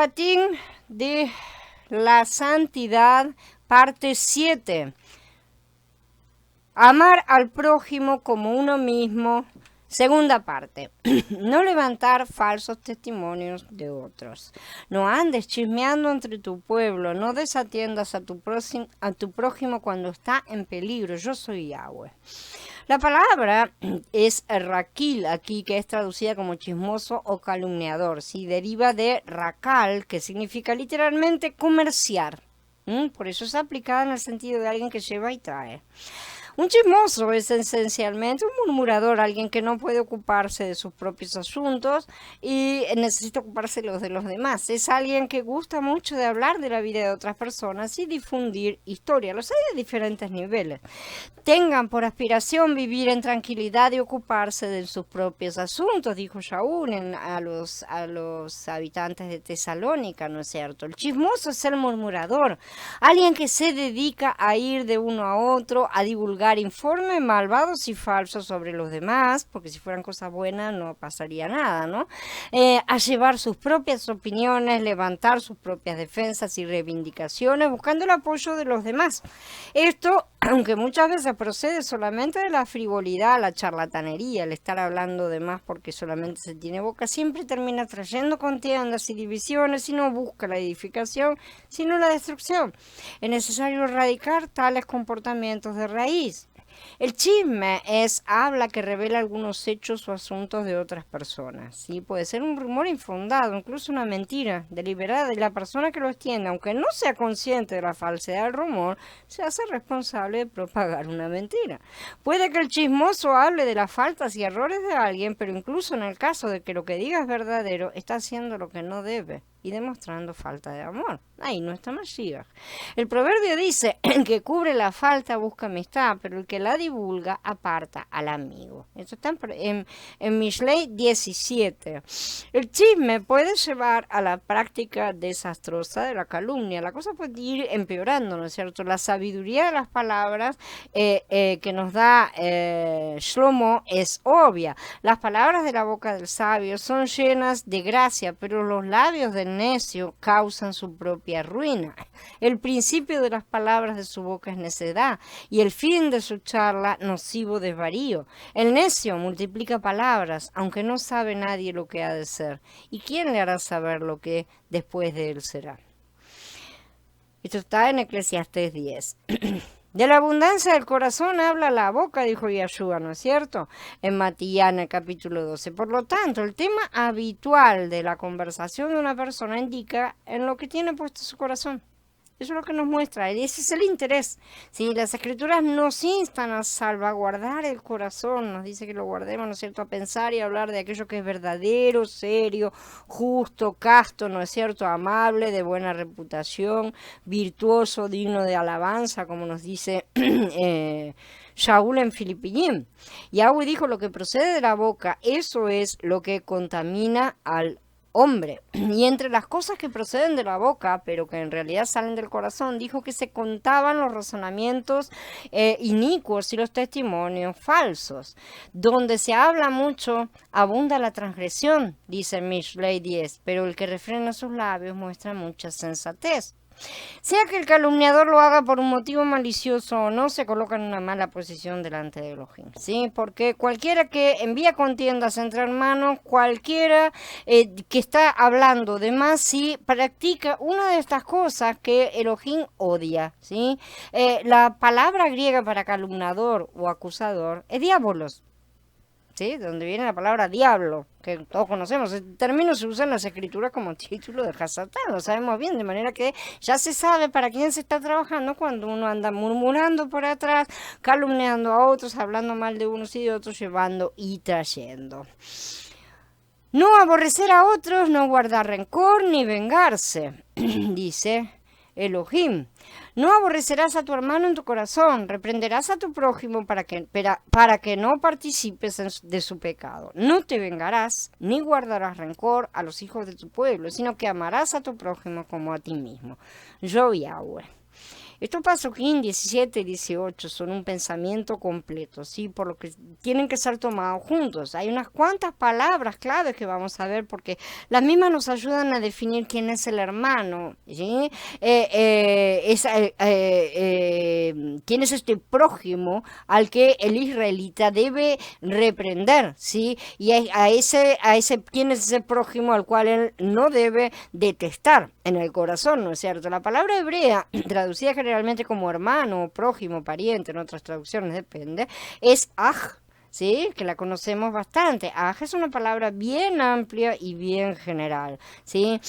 patín de la santidad, parte 7. Amar al prójimo como uno mismo. Segunda parte. No levantar falsos testimonios de otros. No andes chismeando entre tu pueblo. No desatiendas a tu prójimo cuando está en peligro. Yo soy Yahweh. La palabra es raquil aquí, que es traducida como chismoso o calumniador. Sí, deriva de racal, que significa literalmente comerciar. Por eso es aplicada en el sentido de alguien que lleva y trae. Un chismoso es esencialmente un murmurador, alguien que no puede ocuparse de sus propios asuntos y necesita ocuparse de los demás. Es alguien que gusta mucho de hablar de la vida de otras personas y difundir historia. Los hay de diferentes niveles. Tengan por aspiración vivir en tranquilidad y ocuparse de sus propios asuntos, dijo Shaul a los habitantes de Tesalónica, ¿no es cierto? El chismoso es el murmurador, alguien que se dedica a ir de uno a otro, a divulgar informes malvados y falsos sobre los demás, porque si fueran cosas buenas no pasaría nada, ¿no? A llevar sus propias opiniones, levantar sus propias defensas y reivindicaciones, buscando el apoyo de los demás. Esto, aunque muchas veces procede solamente de la frivolidad, la charlatanería, el estar hablando de más porque solamente se tiene boca, siempre termina trayendo contiendas y divisiones y no busca la edificación, sino la destrucción. Es necesario erradicar tales comportamientos de raíz. El chisme es habla que revela algunos hechos o asuntos de otras personas. ¿Sí? Puede ser un rumor infundado, incluso una mentira deliberada, y la persona que lo extiende, aunque no sea consciente de la falsedad del rumor, se hace responsable de propagar una mentira. Puede que el chismoso hable de las faltas y errores de alguien, pero incluso en el caso de que lo que diga es verdadero, está haciendo lo que no debe y demostrando falta de amor. Ahí no está Mashiach. El proverbio dice, el que cubre la falta busca amistad, pero el que la divulga aparta al amigo. Esto está en Mishlei 17. El chisme puede llevar a la práctica desastrosa de la calumnia. La cosa puede ir empeorando, ¿no es cierto? La sabiduría de las palabras que nos da Shlomo es obvia. Las palabras de la boca del sabio son llenas de gracia, pero los labios del necio causan su propia ruina. El principio de las palabras de su boca es necedad y el fin de su charla nocivo desvarío. El necio multiplica palabras, aunque no sabe nadie lo que ha de ser. ¿Y quién le hará saber lo que después de él será? Esto está en Eclesiastés 10. De la abundancia del corazón habla la boca, dijo Yahshua, ¿no es cierto? En Matillana, capítulo 12. Por lo tanto, el tema habitual de la conversación de una persona indica en lo que tiene puesto su corazón. Eso es lo que nos muestra, y ese es el interés. ¿Sí? Las escrituras nos instan a salvaguardar el corazón, nos dice que lo guardemos, ¿no es cierto?, a pensar y hablar de aquello que es verdadero, serio, justo, casto, ¿no es cierto?, amable, de buena reputación, virtuoso, digno de alabanza, como nos dice Shaul en Filipillín. Yahweh dijo, lo que procede de la boca, eso es lo que contamina al hombre. Y entre las cosas que proceden de la boca, pero que en realidad salen del corazón, dijo que se contaban los razonamientos inicuos y los testimonios falsos. Donde se habla mucho, abunda la transgresión, dice Mishlei 10, pero el que refrena sus labios muestra mucha sensatez. Sea que el calumniador lo haga por un motivo malicioso o no, se coloca en una mala posición delante de Elohim, ¿sí? Porque cualquiera que envía contiendas entre hermanos, cualquiera que está hablando de más, ¿sí?, practica una de estas cosas que Elohim odia, ¿sí? La palabra griega para calumniador o acusador es diabolos. ¿Sí? De donde viene la palabra diablo, que todos conocemos. El término se usa en las escrituras como título de Hasatán, lo sabemos bien, de manera que ya se sabe para quién se está trabajando cuando uno anda murmurando por atrás, calumniando a otros, hablando mal de unos y de otros, llevando y trayendo. No aborrecer a otros, no guardar rencor ni vengarse, dice Elohim. No aborrecerás a tu hermano en tu corazón, reprenderás a tu prójimo para que no participes de su pecado. No te vengarás, ni guardarás rencor a los hijos de tu pueblo, sino que amarás a tu prójimo como a ti mismo. Yo, Yahweh. Estos Pasuquín 17 y 18 son un pensamiento completo, ¿sí? Por lo que tienen que ser tomados juntos. Hay unas cuantas palabras claves que vamos a ver porque las mismas nos ayudan a definir quién es el hermano, ¿sí? Quién es este prójimo al que el israelita debe reprender, ¿sí? Y quién es ese prójimo al cual él no debe detestar en el corazón, ¿no es cierto? La palabra hebrea, traducida generalmente como hermano, prójimo, pariente, en otras traducciones depende, es aj, ¿sí? Que la conocemos bastante. Aj es una palabra bien amplia y bien general, ¿sí?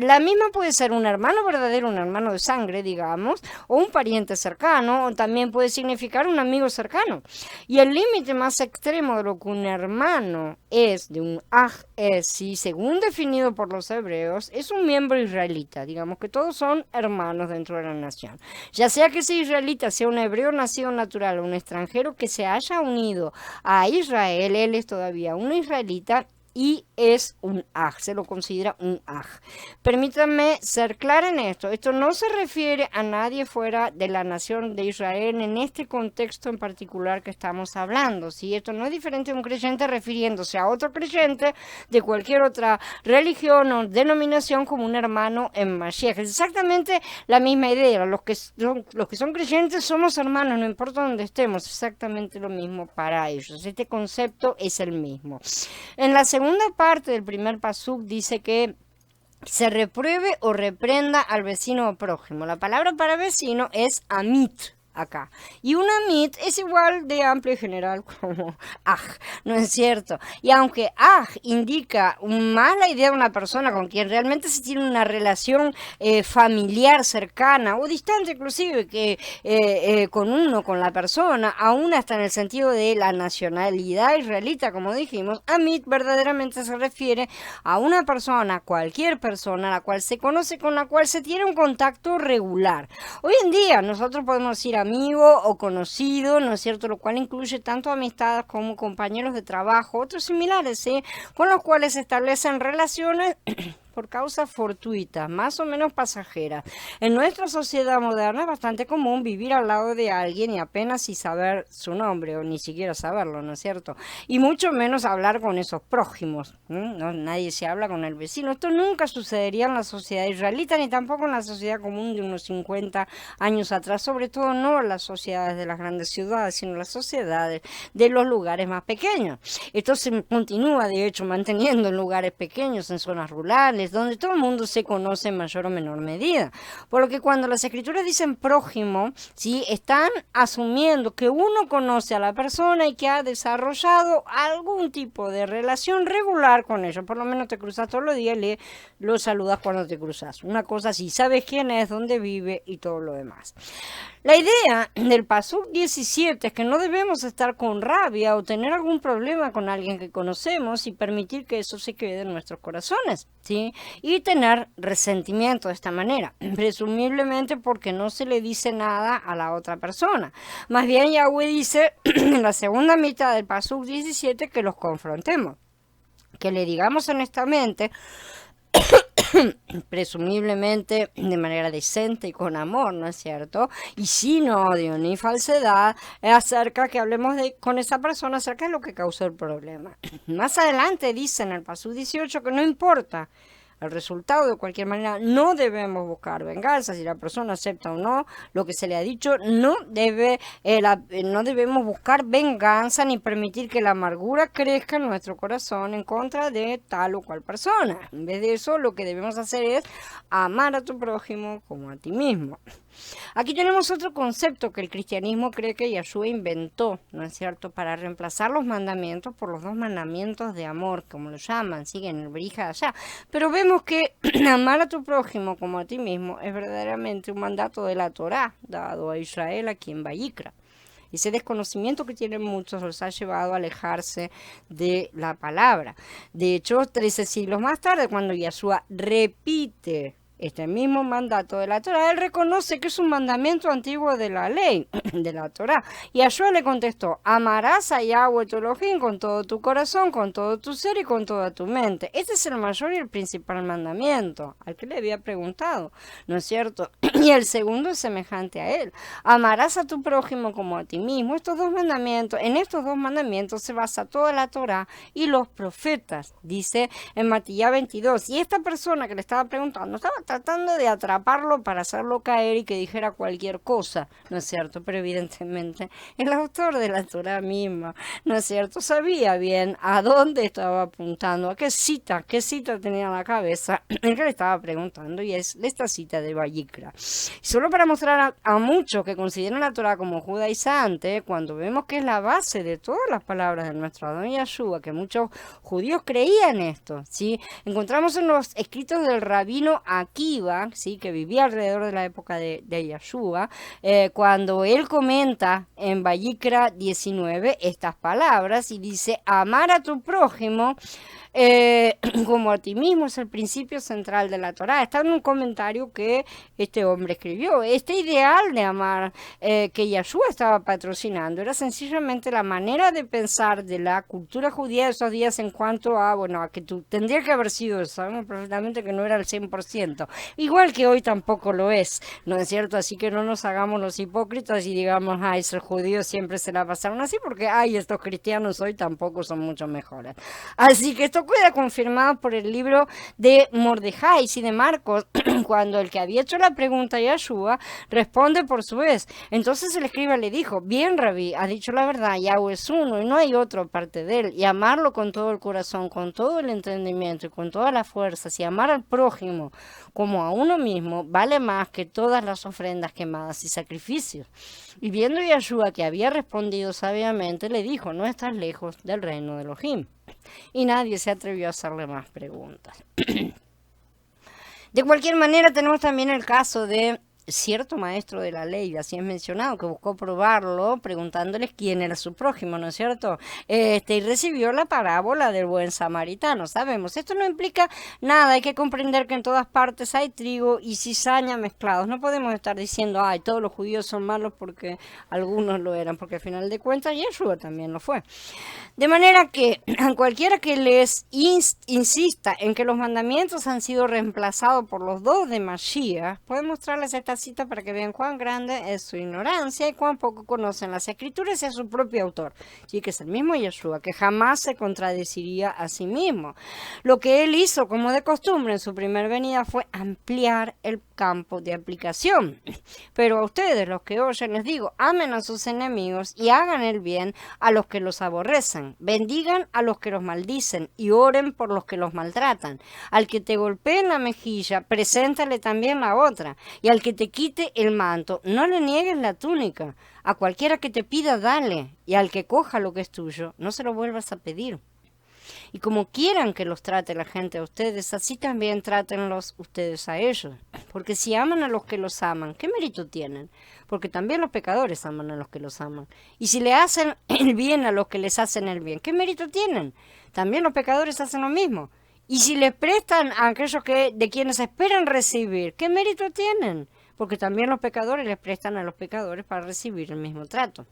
La misma puede ser un hermano verdadero, un hermano de sangre, digamos, o un pariente cercano, o también puede significar un amigo cercano. Y el límite más extremo de lo que un hermano es, de un aj es, sí, según definido por los hebreos, es un miembro israelita. Digamos que todos son hermanos dentro de la nación. Ya sea que ese israelita sea un hebreo nacido natural o un extranjero que se haya unido a Israel, él es todavía un israelita y es un aj, se lo considera un aj. Permítanme ser clara en esto no se refiere a nadie fuera de la nación de Israel en este contexto en particular que estamos hablando, ¿sí? Esto no es diferente a un creyente refiriéndose a otro creyente de cualquier otra religión o denominación como un hermano en Mashiach. Es exactamente la misma idea, los que son creyentes somos hermanos, no importa dónde estemos, exactamente lo mismo para ellos. Este concepto es el mismo. En la segunda parte del primer pasuk dice que se repruebe o reprenda al vecino o prójimo. La palabra para vecino es amit acá. Y un amit es igual de amplio y general como aj, ¿no es cierto? Y aunque aj indica más la idea de una persona con quien realmente se tiene una relación familiar cercana o distante inclusive que con la persona, aún hasta en el sentido de la nacionalidad israelita, como dijimos, amit verdaderamente se refiere a una persona, cualquier persona, la cual se conoce, con la cual se tiene un contacto regular. Hoy en día nosotros podemos ir a amigo o conocido, ¿no es cierto? Lo cual incluye tanto amistades como compañeros de trabajo, otros similares, ¿sí? Con los cuales se establecen relaciones por causas fortuitas, más o menos pasajeras. En nuestra sociedad moderna es bastante común vivir al lado de alguien y apenas si saber su nombre o ni siquiera saberlo, ¿no es cierto? Y mucho menos hablar con esos prójimos. No, nadie se habla con el vecino. Esto nunca sucedería en la sociedad israelita ni tampoco en la sociedad común de unos 50 años atrás, sobre todo no las sociedades de las grandes ciudades, sino las sociedades de los lugares más pequeños. Esto se continúa, de hecho, manteniendo en lugares pequeños, en zonas rurales, donde todo el mundo se conoce en mayor o menor medida. Por lo que cuando las escrituras dicen prójimo, ¿sí? Están asumiendo que uno conoce a la persona y que ha desarrollado algún tipo de relación regular con ellos. Por lo menos te cruzas todos los días y lo saludas cuando te cruzas. Una cosa así, sabes quién es, dónde vive y todo lo demás. La idea del Pasuk 17 es que no debemos estar con rabia o tener algún problema con alguien que conocemos y permitir que eso se quede en nuestros corazones, ¿sí? Y tener resentimiento de esta manera, presumiblemente porque no se le dice nada a la otra persona. Más bien Yahweh dice en la segunda mitad del Pasuk 17 que los confrontemos, que le digamos honestamente presumiblemente de manera decente y con amor, ¿no es cierto? Y sin odio ni falsedad, acerca que hablemos con esa persona acerca de lo que causó el problema. Más adelante dice en el Pasuk 18 que no importa el resultado, de cualquier manera, no debemos buscar venganza. Si la persona acepta o no lo que se le ha dicho, no debemos buscar venganza ni permitir que la amargura crezca en nuestro corazón en contra de tal o cual persona. En vez de eso, lo que debemos hacer es amar a tu prójimo como a ti mismo. Aquí tenemos otro concepto que el cristianismo cree que Yahshua inventó, ¿no es cierto?, para reemplazar los mandamientos por los 2 mandamientos de amor, como lo llaman, siguen el Berija allá. Pero vemos que amar a tu prójimo como a ti mismo es verdaderamente un mandato de la Torá, dado a Israel aquí en Vayikra. Ese desconocimiento que tienen muchos los ha llevado a alejarse de la palabra. De hecho, 13 siglos más tarde, cuando Yahshua repite este mismo mandato de la Torá, él reconoce que es un mandamiento antiguo de la ley, de la Torá. Y Yahshua le contestó, amarás a Yahweh tu Elohim con todo tu corazón, con todo tu ser y con toda tu mente. Este es el mayor y el principal mandamiento, al que le había preguntado, ¿no es cierto? Y el segundo es semejante a él, amarás a tu prójimo como a ti mismo. En estos dos mandamientos se basa toda la Torá y los profetas, dice en Matías 22. Y esta persona que le estaba preguntando estaba tratando de atraparlo para hacerlo caer y que dijera cualquier cosa, ¿no es cierto? Pero evidentemente el autor de la Torá misma, ¿no es cierto?, sabía bien a dónde estaba apuntando, a qué cita tenía en la cabeza el que le estaba preguntando, y es esta cita de Vayikra. Solo para mostrar a muchos que consideran la Torá como judaizante, cuando vemos que es la base de todas las palabras de nuestro Adón Yahshua, que muchos judíos creían esto, ¿sí? Encontramos en los escritos del rabino Akiva, ¿sí?, que vivía alrededor de la época de Yahshua, cuando él comenta en Vayikra 19 estas palabras y dice, amar a tu prójimo como a ti mismo es el principio central de la Torá. Está en un comentario que este hombre escribió. Este ideal de amar que Yahshua estaba patrocinando era sencillamente la manera de pensar de la cultura judía de esos días en cuanto a, bueno, a que tú tendría que haber sido, sabemos perfectamente que no era el 100%, igual que hoy tampoco lo es, ¿no es cierto? Así que no nos hagamos los hipócritas y digamos, ay, esos judíos siempre se la pasaron así, porque, ay, estos cristianos hoy tampoco son mucho mejores. Así que esto queda confirmado por el libro de Mordejai y de Marcos, cuando el que había hecho la pregunta a Yahshua responde por su vez. Entonces el escriba le dijo, bien, Rabí, has dicho la verdad, Yahweh es uno y no hay otro aparte de él, y amarlo con todo el corazón, con todo el entendimiento y con todas las fuerzas, y amar al prójimo como a uno mismo, vale más que todas las ofrendas quemadas y sacrificios. Y viendo Yahshua que había respondido sabiamente, le dijo, no estás lejos del reino de Elohim. Y nadie se atrevió a hacerle más preguntas. De cualquier manera, tenemos también el caso de cierto maestro de la ley, así es mencionado, que buscó probarlo preguntándoles quién era su prójimo, ¿no es cierto? Y recibió la parábola del buen samaritano. Sabemos, esto no implica nada, hay que comprender que en todas partes hay trigo y cizaña mezclados. No podemos estar diciendo, ay, todos los judíos son malos porque algunos lo eran, porque al final de cuentas Yeshua también lo fue. De manera que a cualquiera que les insista en que los mandamientos han sido reemplazados por los dos de Mashiach, puede mostrarles esta cita para que vean cuán grande es su ignorancia y cuán poco conocen las escrituras y a su propio autor, sí, que es el mismo Yeshua, que jamás se contradeciría a sí mismo. Lo que él hizo, como de costumbre en su primer venida, fue ampliar el campo de aplicación. Pero a ustedes, los que oyen, les digo, amen a sus enemigos y hagan el bien a los que los aborrecen. Bendigan a los que los maldicen y oren por los que los maltratan. Al que te golpee en la mejilla, preséntale también la otra. Y al que te quite el manto, no le niegues la túnica. A cualquiera que te pida, dale. Y al que coja lo que es tuyo, no se lo vuelvas a pedir. Y como quieran que los trate la gente a ustedes, así también trátenlos ustedes a ellos. Porque si aman a los que los aman, ¿qué mérito tienen? Porque también los pecadores aman a los que los aman. Y si le hacen el bien a los que les hacen el bien, ¿qué mérito tienen? También los pecadores hacen lo mismo. Y si les prestan a aquellos de quienes esperan recibir, ¿qué mérito tienen? Porque también los pecadores les prestan a los pecadores para recibir el mismo trato.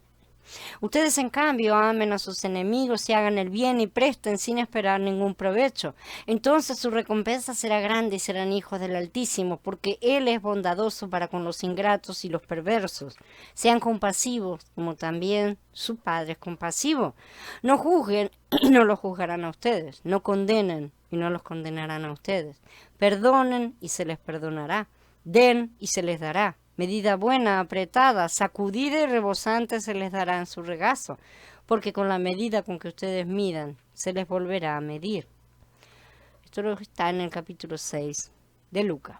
Ustedes, en cambio, amen a sus enemigos y hagan el bien y presten sin esperar ningún provecho. Entonces su recompensa será grande y serán hijos del Altísimo, porque Él es bondadoso para con los ingratos y los perversos. Sean compasivos, como también su Padre es compasivo. No juzguen y no los juzgarán a ustedes. No condenen y no los condenarán a ustedes. Perdonen y se les perdonará. Den y se les dará. Medida buena, apretada, sacudida y rebosante se les dará en su regazo, porque con la medida con que ustedes midan, se les volverá a medir. Esto está en el capítulo 6 de Lucas.